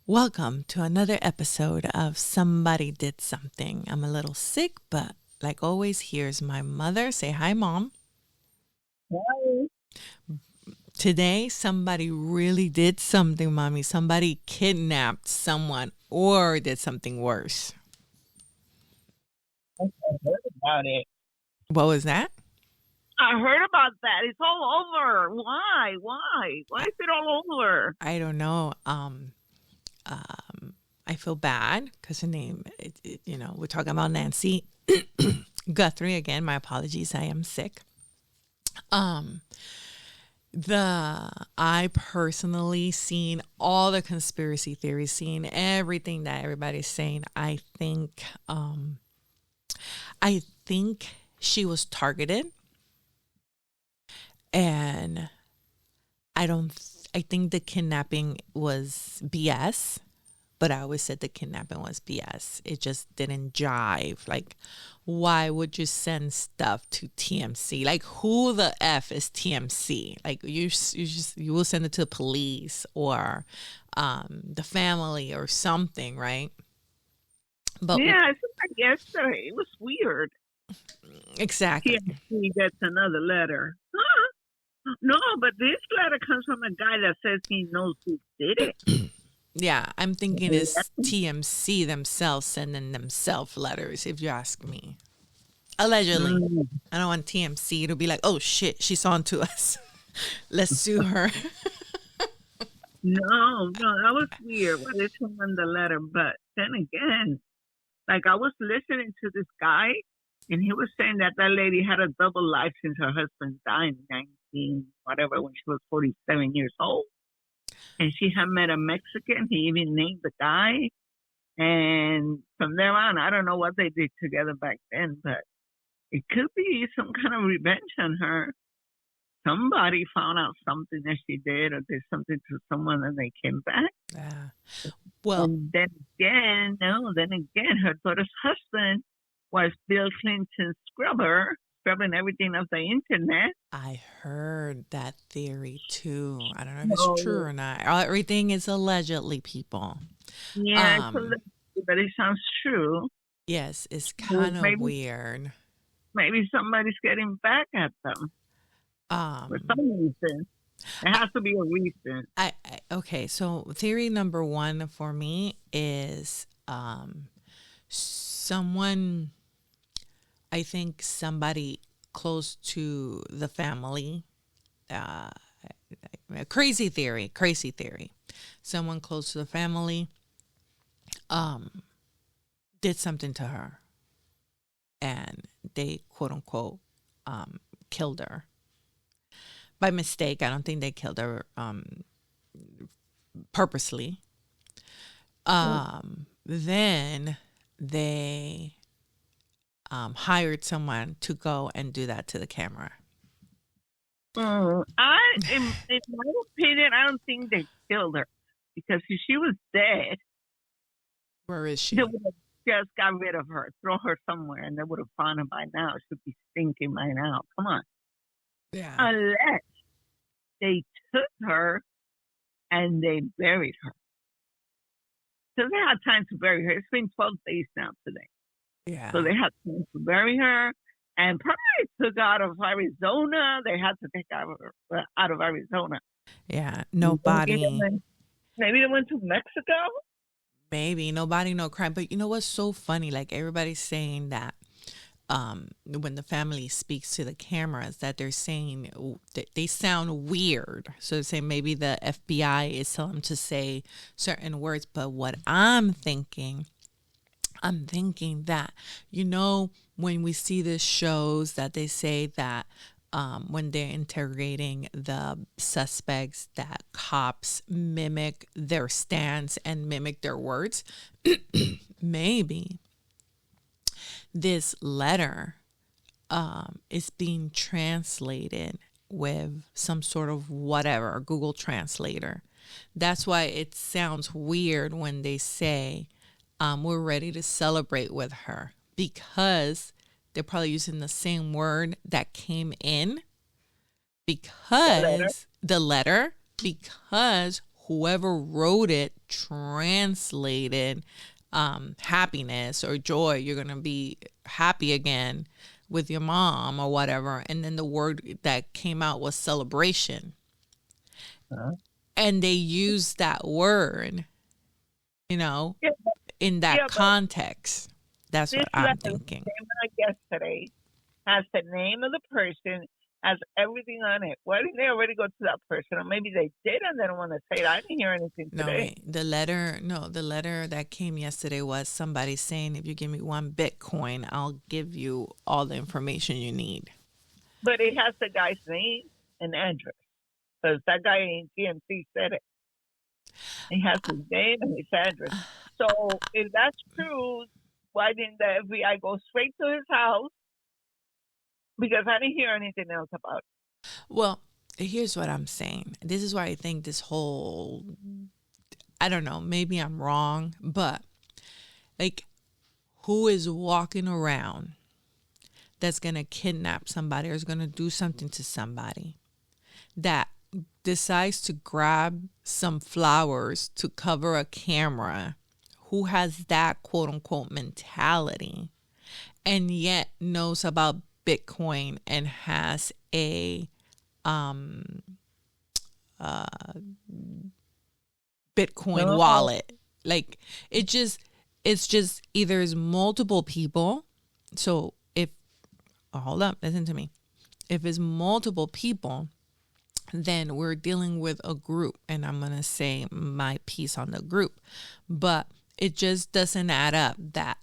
Welcome to another episode of Somebody Did Something. I'm a little sick, but like always, here's my mother. Say hi, Mom. Hi. Today, somebody really did something, Mommy. Somebody kidnapped someone or did something worse. I heard about it. What was that? I heard about that. It's all over. Why? Why? Why I, is it all over? I don't know. I feel bad because her name, we're talking about Nancy Guthrie again. My apologies. I am sick. Um, I personally seen all the conspiracy theories, seen everything that everybody's saying. I think she was targeted, and I don't. I think the kidnapping was BS. But I always said the kidnapping was BS. It just didn't jive. Like, why would you send stuff to TMC? Like, who the F is TMC? Like, you will send it to the police or the family or something, right? But Yeah, I think like yesterday. It was weird. exactly. TMC gets another letter. Huh? No, but this letter comes from a guy that says he knows who did it. Yeah, I'm thinking it's TMC themselves sending themselves letters, if you ask me. Allegedly. Mm. I don't want TMC to be like, oh shit, she's on to us. Let's sue her. No, that was weird. Why they sent him the letter? But then again, like I was listening to this guy, and he was saying that lady had a double life since her husband died in 19, whatever, when she was 47 years old. And she had met a Mexican. He even named the guy. And from there on, I don't know what they did together back then, but it could be some kind of revenge on her. Somebody found out something that she did or did something to someone and they came back. Yeah. Well, And then again, her daughter's husband was Bill Clinton's scrubber, scrubbing everything off the internet. I heard that theory too. I don't know if it's true So, or not. Everything is allegedly, people. yeah, Um, but it sounds true. yes, it's So kind of maybe weird. somebody's getting back at them for Um, some reason. There has to be a reason. okay, so theory number one for me is someone, I think somebody close to the family, uh, crazy theory. Someone close to the family um, did something to her and they quote unquote killed her by mistake. I don't think they killed her purposely. Then they hired someone to go and do that to the camera. In my opinion, I don't think they killed her because if she was dead, Where is they she? would have just got rid of her, throw her somewhere, and they would have found her by now. She'd be stinking by now. Come on, Yeah. unless they took her and they buried her. So they had time to bury her. It's been 12 days now today. So Yeah. they had time to bury her and probably took out of Arizona. They had to take her out of Arizona. Yeah. Maybe they Nobody. went, maybe they went to Mexico. Maybe nobody no crime. But you know what's so funny? Like everybody's saying that when the family speaks to the cameras, that they're saying that they sound weird. So they're saying maybe the FBI is telling them to say certain words. But what I'm thinking that, when we see the shows that they say that when they're interrogating the suspects, that cops mimic their stance and mimic their words, maybe this letter is being translated with some sort of whatever, Google Translator. That's why it sounds weird when they say, we're ready to celebrate with her, because they're probably using the same word that came in The letter. because the letter, because whoever wrote it translated happiness or joy. You're going to be happy again with your mom or whatever. And then the word that came out was celebration. Uh-huh. And they used that word, you know, Yeah, in that yeah, but context. That's this what I'm letter thinking. came out yesterday, has the name of the person, has everything on it. Why didn't they already go to that person? Or maybe they did and they don't want to say it. I didn't hear anything No, today. wait. The letter that came yesterday was somebody saying, if you give me 1 Bitcoin, I'll give you all the information you need. But it has the guy's name and address. Because that guy in GMC said it. He has his name and his address. So if that's true, why didn't the FBI go straight to his house? Because I didn't hear anything else about it. Well, here's what I'm saying. This is why I think this whole, I don't know, maybe I'm wrong, but like, who is walking around that's going to kidnap somebody or is going to do something to somebody that decides to grab some flowers to cover a camera, who has that quote unquote mentality and yet knows about Bitcoin and has a Bitcoin No, wallet. Like it's just either is multiple people. So if hold up, listen to me. If it's multiple people, then we're dealing with a group, and I'm going to say my piece on the group, but it just doesn't add up that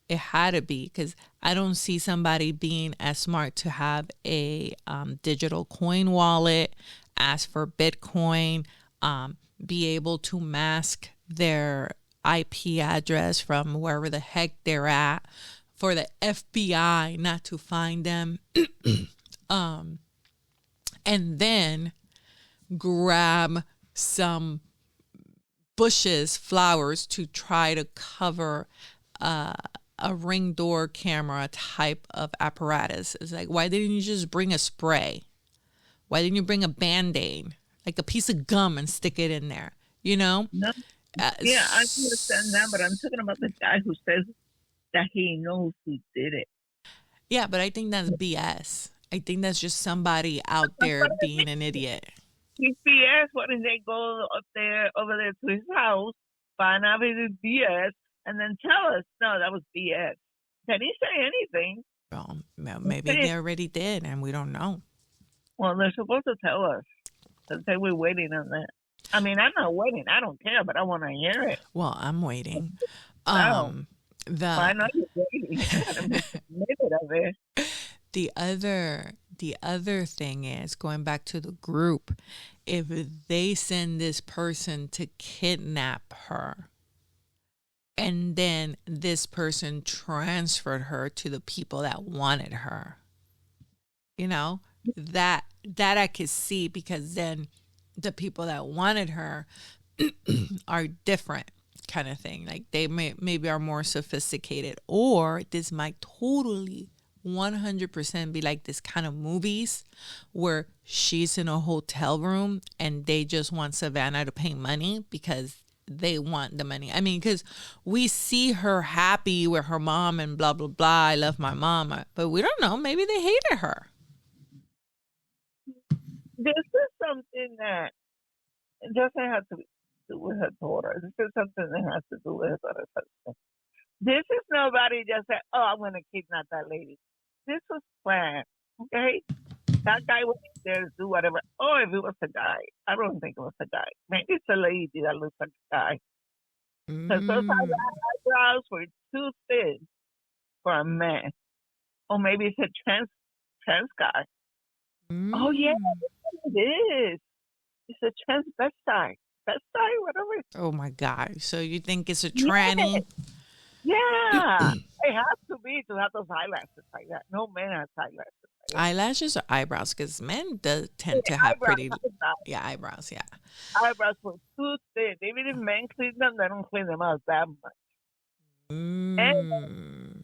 it had to be, because I don't see somebody being as smart to have a digital coin wallet, ask for Bitcoin, be able to mask their IP address from wherever the heck they're at for the FBI not to find them. And then grab some bushes, flowers to try to cover a ring door camera type of apparatus. It's like, why didn't you just bring a spray? Why didn't you bring a Band-Aid, like a piece of gum, and stick it in there? You know? no. Yeah, I understand that, but I'm talking about the guy who says that he knows who did it. Yeah, but I think that's BS. I think that's just somebody out there being an idiot. He's BS. Why didn't they go over there to his house, find out if it's BS, and then tell us, no, that was BS? Can he say anything? Well, maybe they already did, and we don't know. Well, they're supposed to tell us. They say we're waiting on that. I mean, I'm not waiting. I don't care, but I want to hear it. Well, I'm waiting. Oh, The I know you're waiting. You gotta make a minute of it. the other thing is, going back to the group, if they send this person to kidnap her and then this person transferred her to the people that wanted her, you know, that I could see, because then the people that wanted her are different, kind of thing. Like they maybe are more sophisticated, or this might totally 100% be like this kind of movies where she's in a hotel room and they just want Savannah to pay money because they want the money. I mean, because we see her happy with her mom and blah blah blah, I love my mom, but we don't know, maybe they hated her. This is something that doesn't have to do with her daughter. This is something that has to do with her daughter's husband. This is nobody just said, oh, I'm going to kidnap that lady. This was planned, okay? That guy was there to do whatever. Oh, if it was a guy. I don't think it was a guy. Maybe it's a lady that looks like a guy. Because those eyebrows were too thin for a man. Or maybe it's a trans guy. Oh, yeah, it is. It's a transvestite. Vestite, whatever. Oh my God. So you think it's a Yeah. tranny? Yeah. It has to be to have those eyelashes like that. No man has eyelashes like that. Eyelashes or eyebrows? Because men do tend to have pretty, yeah, eyebrows. Yeah. Eyebrows were too thin. Even if men clean them, they don't clean them out that much. And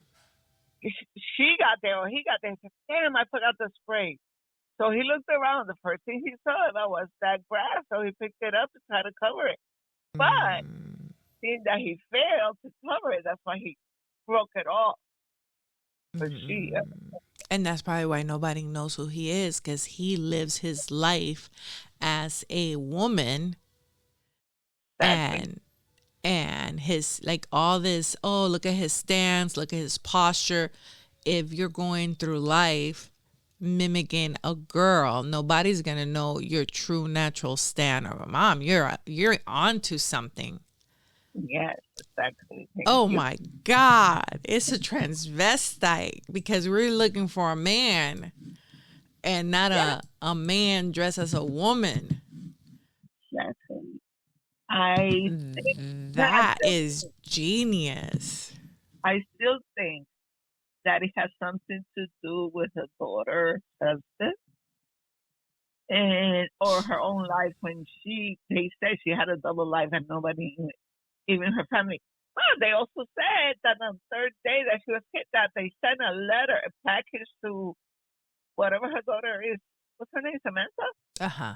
she got there, or he got there and said, damn, I forgot the spray. So he looked around. The first thing he saw that was that grass, so he picked it up to try to cover it. But Mm, seeing that he failed to cover it, that's why he broke it off. But she, mm. And that's probably why nobody knows who he is, because he lives his life as a woman, exactly. and his, like, all this, oh, look at his stance, look at his posture. If you're going through life mimicking a girl, nobody's gonna know your true natural stand of a mom. You're onto something. Yes, exactly. Thank Oh you. my God, it's a transvestite, because we're looking for a man and not Yeah, a man dressed as a woman. exactly. I think that That is genius. I still think that it has something to do with her daughter's husband and or her own life when they said she had a double life and nobody even her family. Well, they also said that on the third day that she was kidnapped, they sent a letter, a package to whatever her daughter is. What's her name? Samantha? Uh-huh.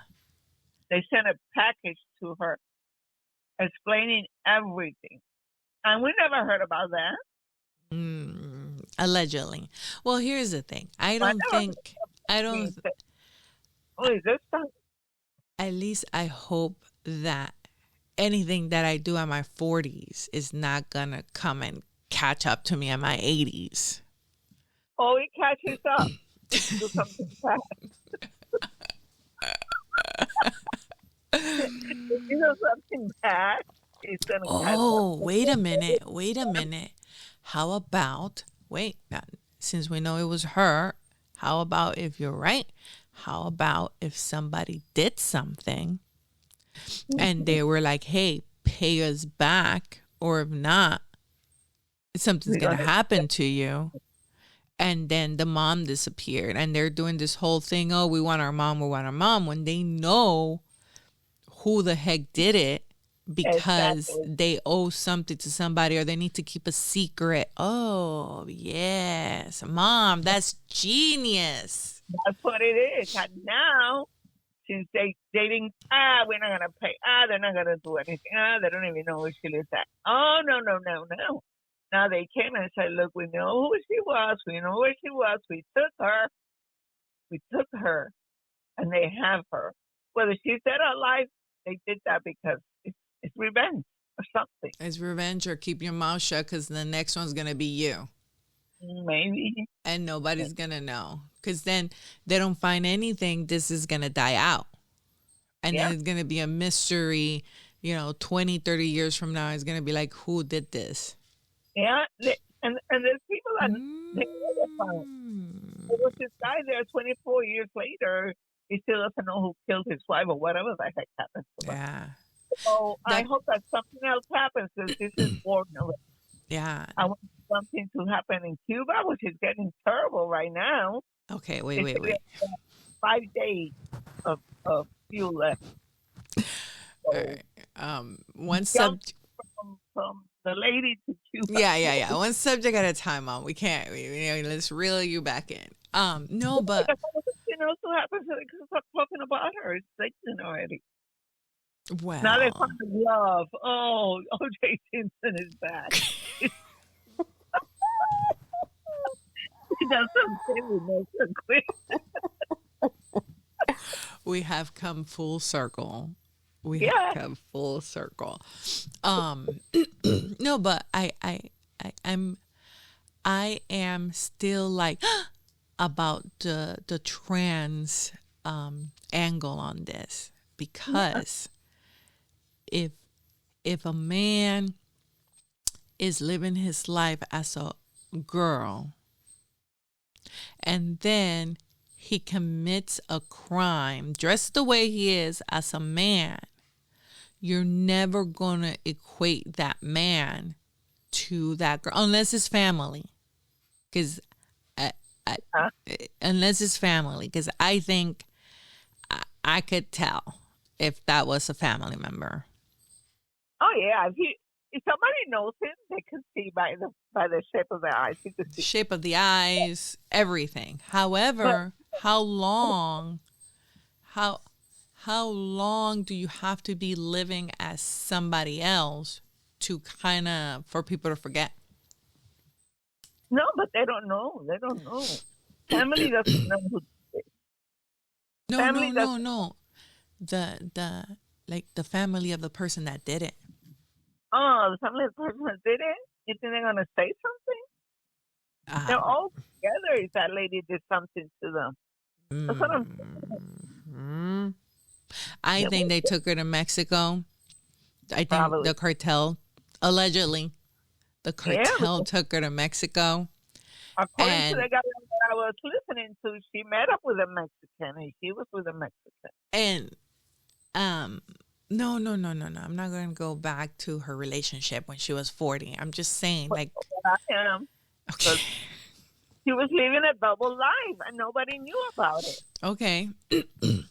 They sent a package to her explaining everything. And we never heard about that. Allegedly. Well, here's the thing. I never heard I of being don't, said. Oh, is this time? at least I hope that anything that I do in my 40s is not gonna come and catch up to me in my 80s. Oh, it catches up if you do something bad. If you do something bad, it's going to catch up. Oh, wait a minute. Wait a minute. How about, wait, now, since we know it was her, how about, if you're right, how about if somebody did something and they were like, hey, pay us back, or if not, something's We're going to going to, happen to you. And then the mom disappeared, and they're doing this whole thing, oh, we want our mom, we want our mom, when they know who the heck did it, because exactly. they owe something to somebody, or they need to keep a secret. Oh, yes. Mom, that's genius. That's what it is. And now, since they didn't, we're not going to pay. They're not going to do anything. They don't even know where she lives at. Oh, no, no, no, no. Now they came and said, look, we know who she was. We know where she was. We took her. We took her. And they have her. Whether she's dead or alive, they did that because it's revenge or something. It's revenge, or keep your mouth shut, because the next one's going to be you. Maybe. And nobody's going to know. Because then they don't find anything, this is going to die out. And Yeah. then it's going to be a mystery, 20, 30 years from now. It's going to be like, who did this? Yeah. And there's people that they never found. Mm. There was this guy there 24 years later. He still doesn't know who killed his wife or whatever the heck happened to him. Yeah. So I That, hope that something else happens because this is war. yeah. I want something to happen in Cuba, which is getting terrible right now. Okay, They say we wait. have 5 days of fuel left. All So right. One jump subject. from the lady to Cuba. Yeah. One subject at a time, Mom. We can't. Let's reel you back in. No, but You know, so happens that they can stop talking about her. It's Satan already. Now they well, find love. Oh, O.J. Simpson is back. He does something with no quick. we have come full circle. We have Yeah. come full circle. No, but I am still like about the trans angle on this, because if a man is living his life as a girl and then he commits a crime dressed the way he is as a man, you're never gonna equate that man to that girl unless it's family. Because Huh? unless it's family, because I think I could tell if that was a family member. Oh yeah. If somebody knows him, they can see by the shape of their eyes. You can see. Shape of the eyes, everything. But However, how long, how how long do you have to be living as somebody else to kind of for people to forget? No, but they don't know. They don't know. Family doesn't know who. No, no, Family no, doesn't. no. The like the family of the person that did it. Oh, the family of the person that did it. You think they're gonna say something? They're Um, all together. If that lady did something to them, that's what I'm mm, I saying. think they took her to Mexico. I think Probably. the cartel, allegedly, the Yeah, cartel because took her to Mexico. according to And the guy that I was listening to, she met up with a Mexican and she was with a Mexican. and um no, no, no, no, no. I'm not going to go back to her relationship when she was 40. I'm just saying But like I am okay. because she was living a double life and nobody knew about it. Okay.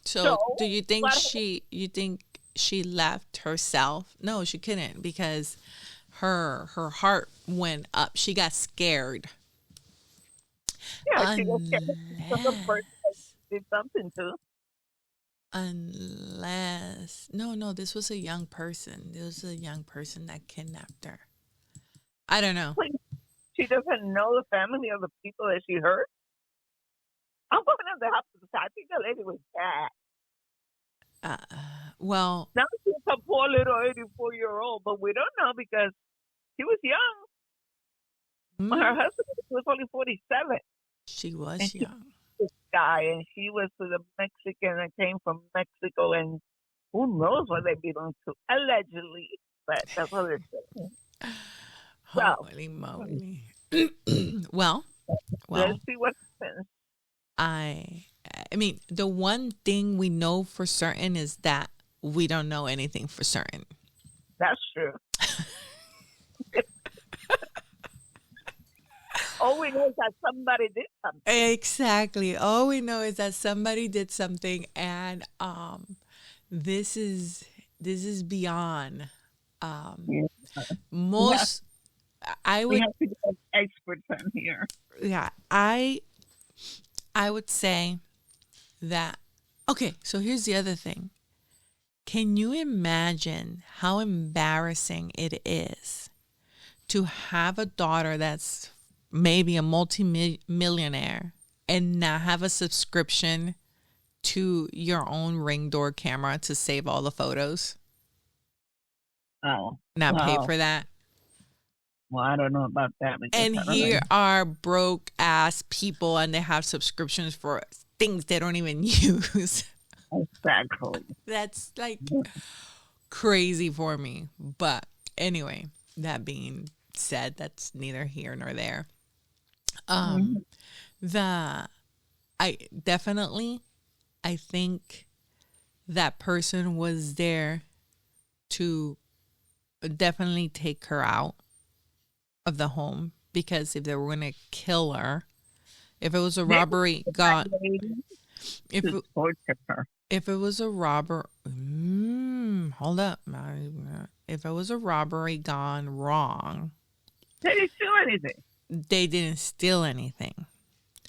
So, So do you think what? she left herself? No, she couldn't because her heart went up. She got scared. Yeah, she was scared because the person Unless did something to. unless no, no, this was a young person. This was a young person that kidnapped her. I don't know. Like, she doesn't know the family of the people that she hurt. I'm going to the hospital. I think the lady was bad. Uh, well, Now she's a poor little 84-year-old, but we don't know because she was young. Her mm, husband was only 47, she and was she young. this guy, and she was with a Mexican that came from Mexico, and who knows what they belong to, allegedly. But that's what they're saying. So Holy moly. Well, let's well, see what happens. I I mean, the one thing we know for certain is that we don't know anything for certain. That's true. All we know is that somebody did something. Exactly. All we know is that somebody did something and this is this is beyond Yeah. We have, most I we would have to get experts on here. yeah, I would say that okay, so here's the other thing. Can you imagine how embarrassing it is to have a daughter that's maybe a multi-millionaire and not have a subscription to your own Ring door camera to save all the photos? Oh, Not pay well, for that? well, I don't know about that because And I don't here know. are broke ass people and they have subscriptions for things they don't even use. Exactly. That's like crazy for me. But anyway, that being said, that's neither here nor there. Um, Mhm. the I definitely I think that person was there to definitely take her out of the home because if they were going to kill her, if it was a They robbery were gone, lady if to it, torture her. if it was a robber, hold up, if it was a robbery gone wrong, They didn't do anything. they didn't steal anything,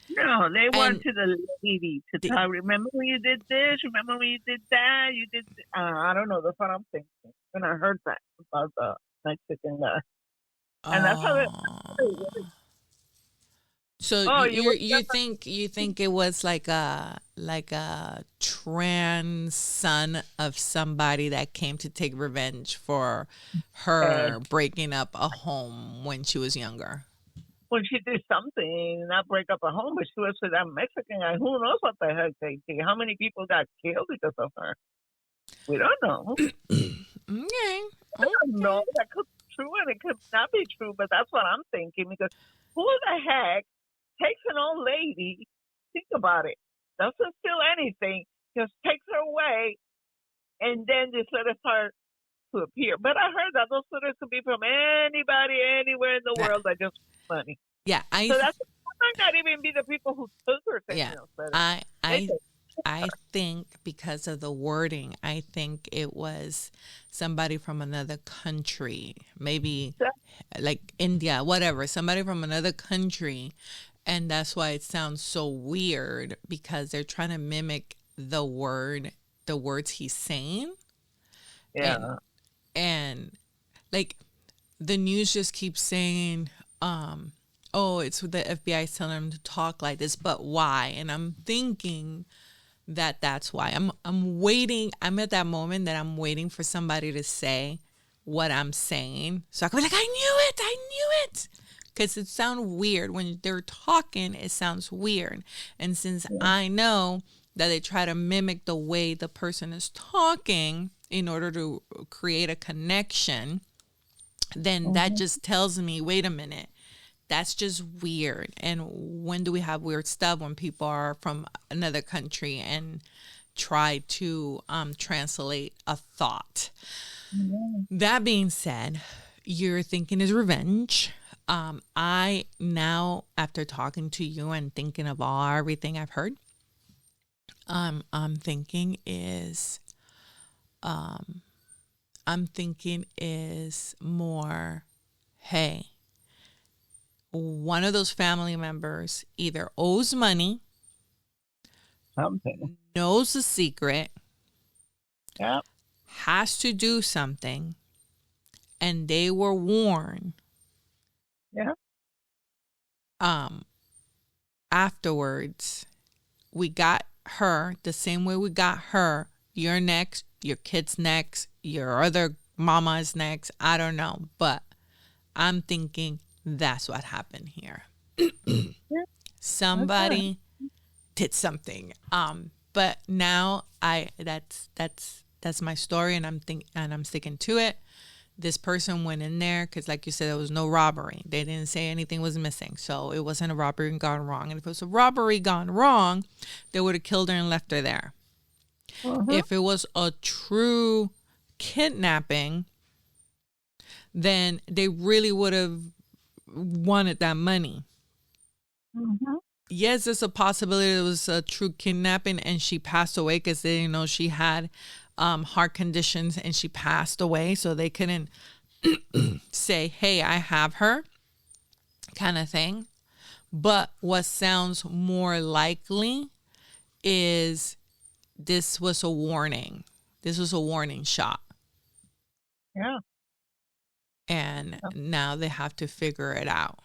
No, they went and to the lady to the, tell. Remember when you did this? Remember when you did that? You did. I don't know. That's what I'm thinking. When I heard that about the Mexican guy, and that's how it. uh, so Oh, you were you think it was like a trans son of somebody that came to take revenge for bad her breaking up a home when she was younger. when she did something, not break up a home, but she was with that Mexican guy. Who knows what the heck they did? How many people got killed because of her? We don't know. Okay. I don't Okay. know. That could be true and it could not be true, but that's what I'm thinking because who the heck takes an old lady? Think about it. Doesn't steal anything, just takes her away, and then just let her start to appear. But I heard that those letters could be from anybody, anywhere in the Yeah. world that just wants money. Yeah, So that might not even be the people who took her taking yeah. those letters. I They I just I think because of the wording, I think it was somebody from another country, maybe like India, whatever, somebody from another country And that's why it sounds so weird, because they're trying to mimic the words he's saying. And Yeah. and like the news just keeps saying, oh, it's the FBI is telling him to talk like this, but why? And I'm thinking that that's why. I'm waiting. I'm at that moment that I'm waiting for somebody to say what I'm saying, so I can be like, I knew it, because it sounds weird when they're talking. It sounds weird, and since Yeah. I know that they try to mimic the way the person is talking in order to create a connection, then that Mm-hmm. just tells me, wait a minute, that's just weird. And when do we have weird stuff? When people are from another country and try to translate a thought. Yeah. That being said, your thinking is revenge. I now, after talking to you and thinking of everything I've heard, I'm thinking is more, hey, one of those family members either owes money, Something. knows the secret, Yeah. has to do something, and they were warned Yeah. afterwards. We got her the same way we got her. You're next, your kid's next, your other mama is next. I don't know, but I'm thinking that's what happened here. Yeah. Okay. Somebody did something. But now that's my story, and I'm sticking to it. This person went in there because, like you said, there was no robbery. They didn't say anything was missing, so it wasn't a robbery gone wrong. And if it was a robbery gone wrong, they would have killed her and left her there. Mm-hmm. If it was a true kidnapping, then they really would have wanted that money. Mm-hmm. Yes, there's a possibility it was a true kidnapping and she passed away because they didn't know she had heart conditions and she passed away. So they couldn't say, hey, I have her, kind of thing. But what sounds more likely is this was a warning. This was a warning shot. Yeah. And now they have to figure it out.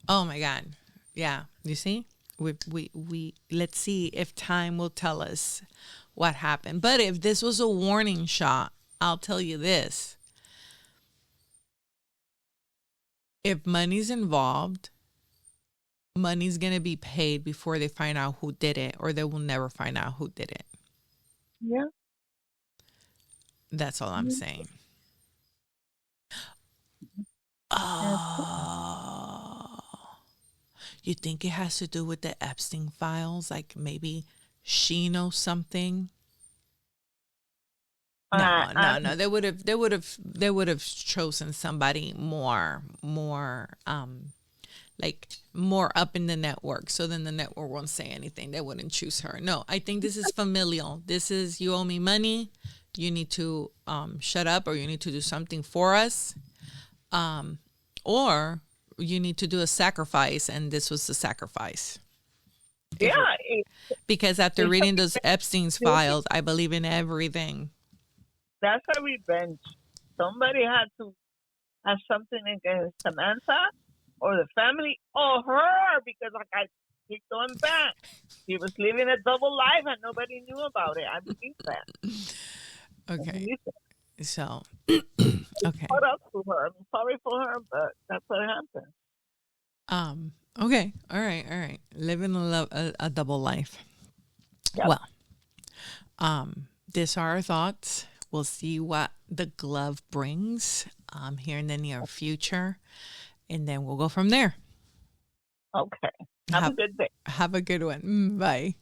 Oh my God. Yeah. You see? We let's see if time will tell us what happened. But if this was a warning shot, I'll tell you this. If money's involved, money's going to be paid before they find out who did it, or they will never find out who did it. Yeah. That's all I'm saying. Oh. You think it has to do with the Epstein files? Like maybe she knows something? No. They would have chosen somebody more like more up in the network. So then the network won't say anything. They wouldn't choose her. No, I think this is familial. This is, you owe me money. You need to shut up, or you need to do something for us. Or you need to do a sacrifice, and this was the sacrifice. Yeah. Because after reading those Epstein's files, I believe in everything. That's a revenge. Somebody had to have something against Samantha or the family or her, because like I keep going back. He was living a double life and nobody knew about it. I believe that. Okay. So, okay. Caught up to her. I'm sorry for her, but that's what happened. Okay. All right. Living a double life. Yep. Well, these are our thoughts. We'll see what the glove brings here in the near future, and then we'll go from there. Okay. Have a good day. Have a good one. Bye.